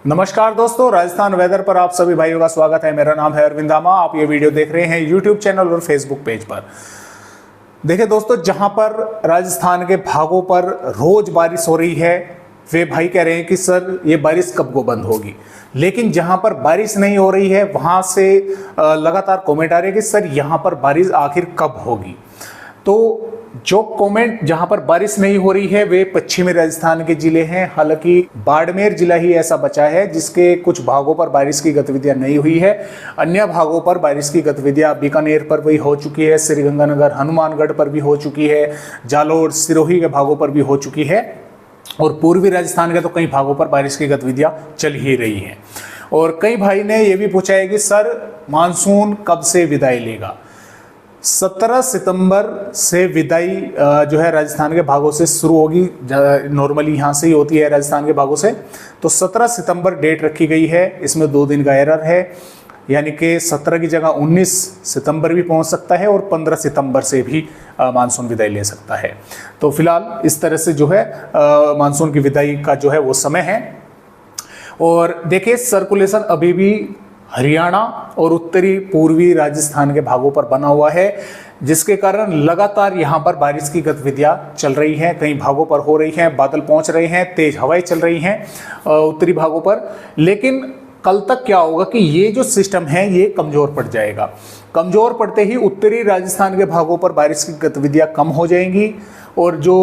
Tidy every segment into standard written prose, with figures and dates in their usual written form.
नमस्कार दोस्तों, राजस्थान वेदर पर आप सभी भाइयों का स्वागत है। मेरा नाम है अरविंद दामा। आप ये वीडियो देख रहे हैं यूट्यूब चैनल और फेसबुक पेज पर। देखिए दोस्तों, जहां पर राजस्थान के भागों पर रोज बारिश हो रही है, वे भाई कह रहे हैं कि सर ये बारिश कब को बंद होगी। लेकिन जहां पर बारिश नहीं हो रही है वहां से लगातार कमेंट आ रहे हैं कि सर यहां पर बारिश आखिर कब होगी। तो जो कमेंट जहां पर बारिश नहीं हो रही है वे पश्चिमी राजस्थान के जिले हैं। हालांकि बाड़मेर जिला ही ऐसा बचा है जिसके कुछ भागों पर बारिश की गतिविधियां नहीं हुई है। अन्य भागों पर बारिश की गतिविधियां बीकानेर पर भी हो चुकी है, श्रीगंगानगर हनुमानगढ़ पर भी हो चुकी है, जालोर सिरोही के भागों पर भी हो चुकी है और पूर्वी राजस्थान के तो कई भागों पर बारिश की गतिविधियां चल ही रही हैं। और कई भाई ने यह भी पूछा है कि सर मानसून कब से विदाई लेगा। 17 सितंबर से विदाई जो है राजस्थान के भागों से शुरू होगी। नॉर्मली यहाँ से ही होती है राजस्थान के भागों से। तो 17 सितंबर डेट रखी गई है। इसमें 2 दिन का एरर है, यानी कि 17 की जगह 19 सितंबर भी पहुंच सकता है और 15 सितंबर से भी मानसून विदाई ले सकता है। तो फिलहाल इस तरह से जो है मानसून की विदाई का जो है वो समय है। और देखिए, सर्कुलेशन अभी भी हरियाणा और उत्तरी पूर्वी राजस्थान के भागों पर बना हुआ है, जिसके कारण लगातार यहां पर बारिश की गतिविधियां चल रही हैं। कई भागों पर हो रही हैं, बादल पहुंच रहे हैं, तेज हवाएं चल रही हैं उत्तरी भागों पर। लेकिन कल तक क्या होगा कि ये जो सिस्टम है ये कमजोर पड़ जाएगा। कमजोर पड़ते ही उत्तरी राजस्थान के भागों पर बारिश की गतिविधियां कम हो जाएंगी और जो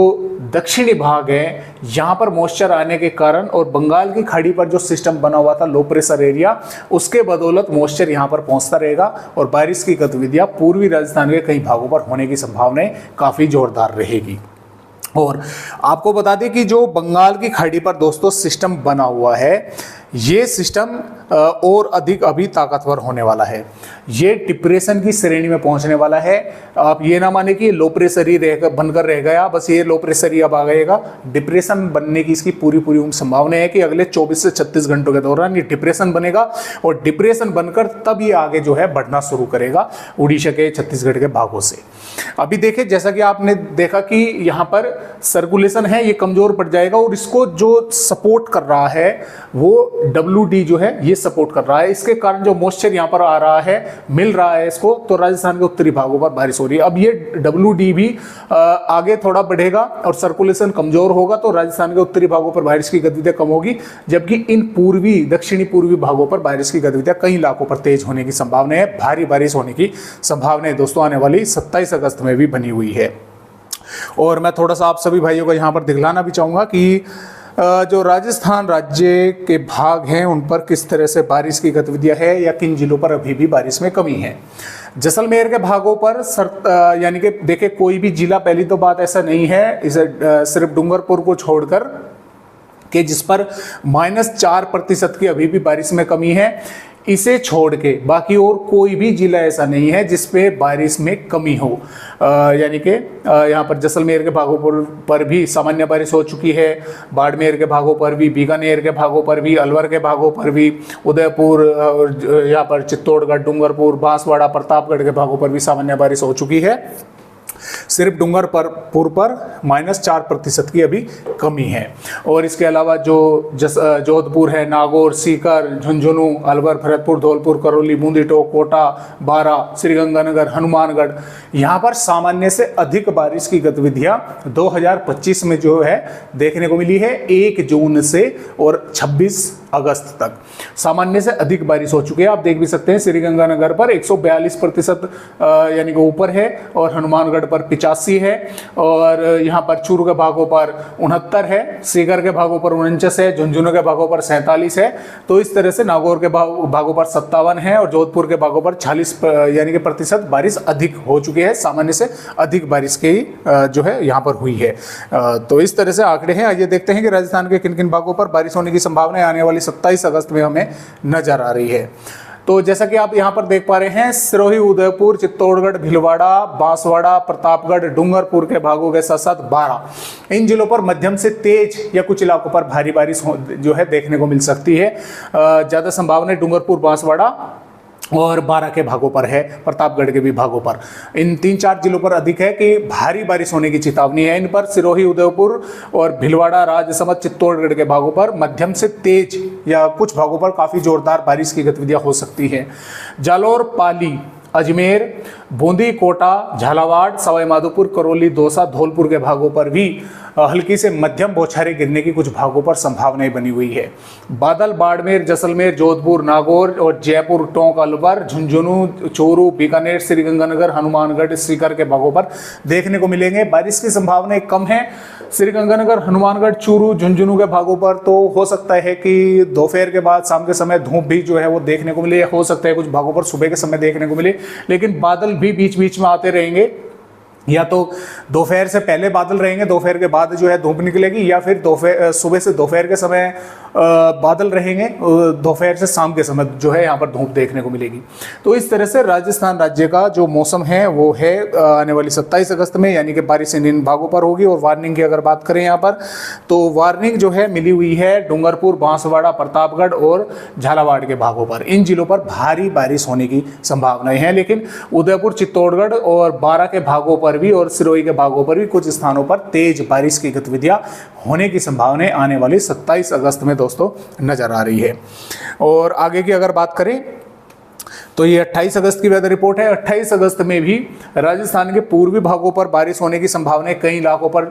दक्षिणी भाग है यहाँ पर मॉइस्चर आने के कारण और बंगाल की खाड़ी पर जो सिस्टम बना हुआ था लो प्रेशर एरिया, उसके बदौलत मॉइस्चर यहाँ पर पहुँचता रहेगा और बारिश की गतिविधियां पूर्वी राजस्थान के कई भागों पर होने की संभावनाएं काफ़ी जोरदार रहेगी। और आपको बता दें कि जो बंगाल की खाड़ी पर दोस्तों सिस्टम बना हुआ है, ये सिस्टम और अधिक अभी ताकतवर होने वाला है। ये डिप्रेशन की श्रेणी में पहुंचने वाला है। आप ये ना माने कि लो प्रेशर ही बनकर रह गया, बस ये लो प्रेशर ही अब आ गएगा। डिप्रेशन बनने की इसकी पूरी संभावना है कि अगले 24 से 36 घंटों के दौरान ये डिप्रेशन बनेगा और डिप्रेशन बनकर तब ये आगे जो है बढ़ना शुरू करेगा उड़ीसा के छत्तीसगढ़ के भागों से। अभी देखिए, जैसा कि आपने देखा कि यहाँ पर सर्कुलेशन है ये कमजोर पड़ जाएगा और इसको जो सपोर्ट कर रहा है वो WD जो है ये सपोर्ट कर रहा है। इसके कारण जो मॉइस्चर यहाँ पर आ रहा है, मिल रहा है इसको, तो राजस्थान के उत्तरी भागों पर बारिश हो रही है। अब ये WD भी आगे थोड़ा बढ़ेगा और सर्कुलेशन कमजोर होगा तो राजस्थान के उत्तरी भागों पर बारिश की गतिविधियां कम होगी, जबकि इन दक्षिणी पूर्वी भागों पर बारिश की गतिविधियां कई इलाकों पर तेज होने की संभावना है। भारी बारिश होने की संभावना है दोस्तों आने वाली 27 अगस्त में भी बनी हुई है। और मैं थोड़ा सा आप सभी भाइयों को यहाँ पर दिखलाना भी चाहूँगा कि जो राजस्थान राज्य के भाग हैं उन पर किस तरह से बारिश की गतिविधियां है या किन जिलों पर अभी भी बारिश में कमी है। जैसलमेर के भागों पर यानी कि देखिए, कोई भी जिला, पहली तो बात ऐसा नहीं है इसे सिर्फ डूंगरपुर को छोड़कर कि जिस पर -4% की अभी भी बारिश में कमी है, इसे छोड़ के बाकी और कोई भी जिला ऐसा नहीं है जिसपे बारिश में कमी हो। यानी कि यहाँ पर जैसलमेर के भागों पर भी सामान्य बारिश हो चुकी है, बाड़मेर के भागों पर भी, बीकानेर के भागों पर भी, अलवर के भागों पर भी, उदयपुर, यहाँ पर चित्तौड़गढ़, डूंगरपुर, बांसवाड़ा, प्रतापगढ़ के भागों पर भी सामान्य बारिश हो चुकी है। सिर्फ डूंगरपुर पर -4% की अभी कमी है। और इसके अलावा जो जोधपुर है, नागौर, सीकर, झुंझुनू, अलवर, भरतपुर, धौलपुर, करौली, बूंदी टोक, कोटा, बारा, श्रीगंगानगर, हनुमानगढ़, यहाँ पर सामान्य से अधिक बारिश की गतिविधियां 2025 में जो है देखने को मिली है। 1 जून से और 26 अगस्त तक सामान्य से अधिक बारिश हो चुकी है। आप देख भी सकते हैं श्रीगंगानगर पर 142% यानी कि ऊपर है और हनुमानगढ़ पर 85 है और यहाँ पर चूरू के भागों पर 69 है, सीकर के भागों पर 49 है, झुंझुनू के भागों पर 47 है। तो इस तरह से नागौर के भागों पर 57 है और जोधपुर के भागों पर 40 यानी कि प्रतिशत बारिश अधिक हो चुकी है। सामान्य से अधिक बारिश की जो है यहाँ पर हुई है। तो इस तरह से आंकड़े हैं। आइए देखते हैं कि राजस्थान के किन किन भागों पर बारिश होने की संभावना आने वाली 27 अगस्त में हमें नजर आ रही है। तो जैसा कि आप यहाँ पर देख पा रहे हैं, सिरोही, उदयपुर, चित्तौड़गढ़, भीलवाड़ा, बांसवाड़ा, प्रतापगढ़, डूंगरपुर के भागों के साथ साथ 12 इन जिलों पर मध्यम से तेज या कुछ इलाकों पर भारी बारिश जो है देखने को मिल सकती है। ज्यादा संभावना डूंगरपुर, बांसवाड़ा और 12 के भागों पर है, प्रतापगढ़ के भी भागों पर। इन 3-4 जिलों पर अधिक है कि भारी बारिश होने की चेतावनी है। इन पर सिरोही, उदयपुर और भीलवाड़ा, राजसमंद, चित्तौड़गढ़ के भागों पर मध्यम से तेज या कुछ भागों पर काफ़ी जोरदार बारिश की गतिविधियां हो सकती हैं। जालौर, पाली, अजमेर, बूंदी, कोटा, झालावाड़, सवाई माधोपुर, करौली, दौसा, धौलपुर के भागों पर भी हल्की से मध्यम बौछारें गिरने की कुछ भागों पर संभावनाएं बनी हुई है। बादल बाड़मेर, जैसलमेर, जोधपुर, नागौर और जयपुर, टोंक, अलवर, झुंझुनू, चूरू, बीकानेर, श्रीगंगानगर, हनुमानगढ़, सीकर के भागों पर देखने को मिलेंगे। बारिश की संभावनाएं कम है। श्रीगंगानगर, हनुमानगढ़, चूरू, झुंझुनू के भागों पर तो हो सकता है कि दोपहर के बाद शाम के समय धूप भी जो है वो देखने को मिले, हो सकता है कुछ भागों पर सुबह के समय देखने को मिले, लेकिन बादल भी बीच बीच में आते रहेंगे। या तो दोपहर से पहले बादल रहेंगे, दोपहर के बाद जो है धूप निकलेगी, या फिर दोपहर सुबह से दोपहर के समय बादल रहेंगे, दोपहर से शाम के समय जो है यहाँ पर धूप देखने को मिलेगी। तो इस तरह से राजस्थान राज्य का जो मौसम है वो है आने वाली 27 अगस्त में, यानी कि बारिश इन भागों पर होगी। और वार्निंग की अगर बात करें यहाँ पर, तो वार्निंग जो है मिली हुई है डूंगरपुर, बांसवाड़ा, प्रतापगढ़ और झालावाड़ के भागों पर। इन जिलों पर भारी बारिश होने की संभावनाएं हैं, लेकिन उदयपुर, चित्तौड़गढ़ और 12 के भागों पर भी और सिरोही के भागों पर भी कुछ स्थानों पर तेज बारिश की गतिविधियां होने की संभावनाएं आने वाली 27 अगस्त में दोस्तों नजर आ रही है। और आगे की अगर बात करें तो ये 28 अगस्त की वेदर रिपोर्ट है। 28 अगस्त में भी राजस्थान के पूर्वी भागों पर बारिश होने की संभावना है। कई इलाकों पर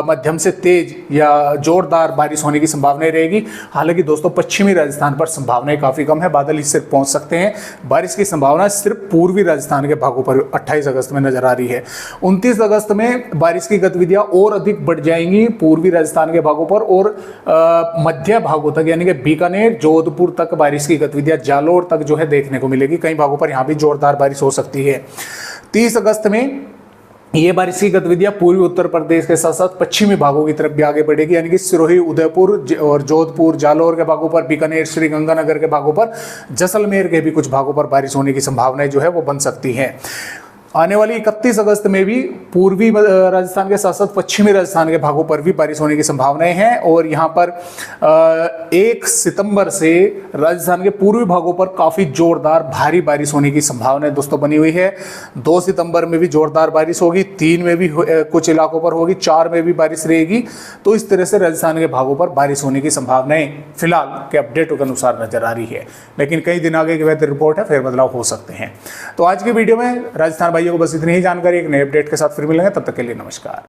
मध्यम से तेज या जोरदार बारिश होने की संभावना रहेगी। हालांकि दोस्तों पश्चिमी राजस्थान पर संभावनाएं काफ़ी कम है, बादल इससे पहुंच सकते हैं। बारिश की संभावना सिर्फ पूर्वी राजस्थान के भागों पर 28 अगस्त में नजर आ रही है। 29 अगस्त में बारिश की गतिविधियां और अधिक बढ़ जाएंगी पूर्वी राजस्थान के भागों पर, और मध्य भागों तक यानी कि बीकानेर, जोधपुर तक बारिश की गतिविधियां, जालौर तक जो है देखने को मिलेगी। कई भागों पर यहां भी जोरदार बारिश हो सकती है। 30 अगस्त में ये बारिश की गतिविधियां पूर्वी उत्तर प्रदेश के साथ साथ पश्चिमी भागों की तरफ भी आगे बढ़ेगी, यानी कि सिरोही, उदयपुर और जोधपुर, जालौर के भागों पर, बीकानेर, श्रीगंगानगर के भागों पर, जैसलमेर के भी कुछ भागों पर बारिश होने की संभावनाएं जो है वो बन सकती हैं। आने वाली 31 अगस्त में भी पूर्वी राजस्थान के साथ साथ पश्चिमी राजस्थान के भागों पर भी बारिश होने की संभावनाएं हैं। और यहाँ पर 1 सितंबर से राजस्थान के पूर्वी भागों पर काफ़ी जोरदार भारी बारिश होने की संभावनाएं दोस्तों बनी हुई है। 2 सितंबर में भी जोरदार बारिश होगी, 3 में भी कुछ इलाकों पर होगी, 4 में भी बारिश रहेगी। तो इस तरह से राजस्थान के भागों पर बारिश होने की संभावनाएं फिलहाल के अपडेटों के अनुसार नजर आ रही है, लेकिन कई दिन आगे की वेदर रिपोर्ट है, फेरबदलाव हो सकते हैं। तो आज की वीडियो में राजस्थान को बस इतनी ही जानकारी, एक नए अपडेट के साथ फिर मिलेंगे, तब तक के लिए नमस्कार।